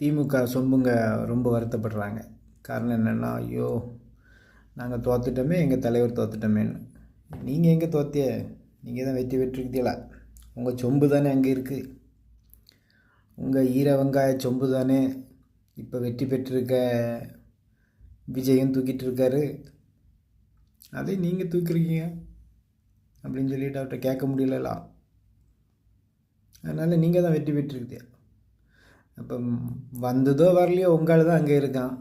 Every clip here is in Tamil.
திமுக சொம்புங்க ரொம்ப வருத்தப்படுறாங்க. காரணம் என்னென்னா, ஐயோ நாங்கள் தோத்துட்டோமே, எங்கள் தலைவர் தோத்துட்டோமேன்னு. நீங்கள் எங்கே தோத்திய? நீங்கள் தான் வெற்றி பெற்றிருக்கீங்களா? உங்கள் சொம்பு தானே அங்கே இருக்குது. உங்கள் ஈர வெங்காய சொம்பு தானே இப்போ வெற்றி பெற்றிருக்க விஜயும் தூக்கிட்டு இருக்காரு. அதை நீங்கள் தூக்கிருக்கீங்க அப்படின்னு சொல்லிட்டு அவர்கிட்ட கேட்க முடியலலா. அதனால் நீங்கள் தான் வெற்றி பெற்றிருக்கீங்க. அப்போ வந்ததோ வரலையோ உங்கள் தான் அங்கே இருக்கான்.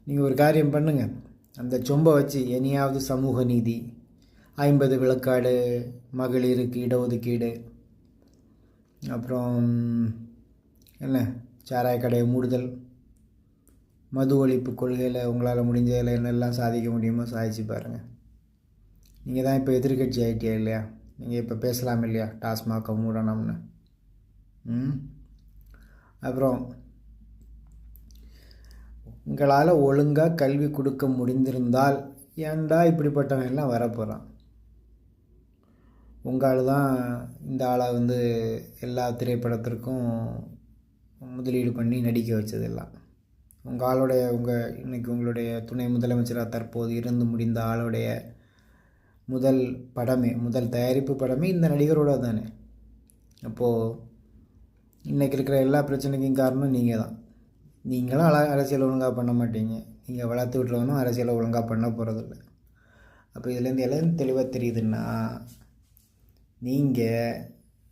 நீங்கள் ஒரு காரியம் பண்ணுங்கள், அந்த சொம்பை வச்சு இனியாவது சமூக நீதி, 50 விழுக்காடு மகளிருக்கு இடஒதுக்கீடு, அப்புறம் என்ன சாராய கடையை மூடுதல், மது ஒழிப்பு கொள்கையில் உங்களால் முடிஞ்சதில் என்னெல்லாம் சாதிக்க முடியுமோ சாதிச்சு பாருங்கள். நீங்கள் தான் இப்போ எதிர்கட்சி ஆகிட்டியா இல்லையா? நீங்கள் இப்போ பேசலாம் இல்லையா டாஸ்மாகை மூடணும்னு? அப்புறம் உங்களால் ஒழுங்காக கல்வி கொடுக்க முடிந்திருந்தால் ஏன்டா இப்படிப்பட்டவன் எல்லாம் வரப்போகிறான்? உங்களால் தான் இந்த ஆளை எல்லா திரைப்படத்திற்கும் முதலீடு பண்ணி நடிக்க வச்சதெல்லாம். இன்றைக்கி உங்களுடைய துணை முதலமைச்சராக தற்போது இருந்து முடிந்த ஆளுடைய முதல் தயாரிப்பு படமே இந்த நடிகரோட தானே. அப்போது இன்றைக்கி இருக்கிற எல்லா பிரச்சனைக்கும் காரணம் நீங்கள் தான். நீங்களும் அரசியல் ஒழுங்காக பண்ண மாட்டீங்க, நீங்கள் வளர்த்து விட்றவனும் அரசியலை ஒழுங்காக பண்ண போகிறதில்ல. அப்போ இதுலேருந்து எல்லாம் தெளிவாக தெரியுதுன்னா, நீங்கள்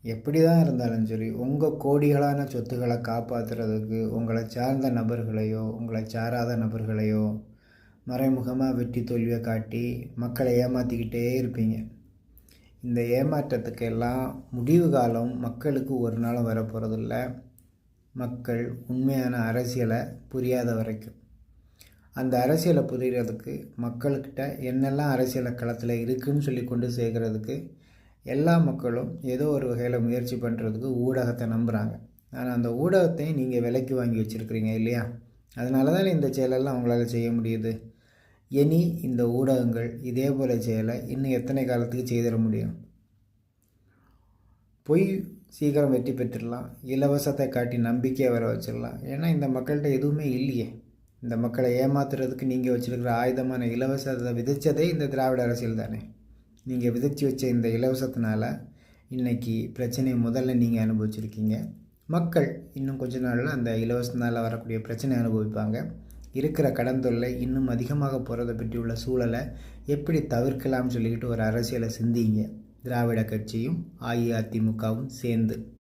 எப்படி தான் இருந்தாலும் சரி உங்கள் கோடிகளான சொத்துக்களை காப்பாற்றுறதுக்கு உங்களை சார்ந்த நபர்களையோ உங்களை சாராத நபர்களையோ மறைமுகமாக வெற்றி தோல்வியை காட்டி மக்களை ஏமாற்றிக்கிட்டே இருப்பீங்க. இந்த ஏமாற்றத்துக்கு எல்லாம் முடிவு காலம் மக்களுக்கு ஒரு நாளும் வரப்போகிறதில்ல. மக்கள் உண்மையான அரசியலை புரியாத வரைக்கும். அந்த அரசியலை புரிகிறதுக்கு மக்கள்கிட்ட என்னெல்லாம் அரசியல் களத்தில் இருக்குதுன்னு சொல்லி கொண்டு சேர்க்கறதுக்கு எல்லா மக்களும் ஏதோ ஒரு வகையில் முயற்சி பண்ணுறதுக்கு ஊடகத்தை நம்புகிறாங்க. ஆனால் அந்த ஊடகத்தையும் நீங்கள் விலைக்கு வாங்கி வச்சுருக்கிறீங்க இல்லையா? அதனால தான் இந்த செயலெல்லாம் அவங்களால செய்ய முடியுது. இனி இந்த ஊடகங்கள் இதே போல் செயலை இன்னும் எத்தனை காலத்துக்கு செய்திட முடியும்? போய் சீக்கிரம் வெற்றி பெற்றுடலாம், இலவசத்தை காட்டி நம்பிக்கையை வர வச்சிடலாம். ஏன்னா இந்த மக்கள்கிட்ட எதுவுமே இல்லையே. இந்த மக்களை ஏமாத்துறதுக்கு நீங்கள் வச்சுருக்கிற ஆயுதமான இலவசத்தை விதைச்சதே இந்த திராவிட அரசியல் தானே. நீங்கள் விதைச்சி வச்ச இந்த இலவசத்தினால இன்றைக்கி பிரச்சனையை முதல்ல நீங்கள் அனுபவிச்சிருக்கீங்க. மக்கள் இன்னும் கொஞ்ச நாளில் அந்த இலவசத்தினால் வரக்கூடிய பிரச்சனை அனுபவிப்பாங்க. இருக்கிற கடன் தொல்லை இன்னும் அதிகமாக போகிறத பற்றி உள்ள சூழலை எப்படி தவிர்க்கலாம்னு சொல்லிக்கிட்டு ஒரு அரசியலை சிந்திங்க. திராவிட கட்சியும் அஇஅதிமுகவும் சேர்ந்து.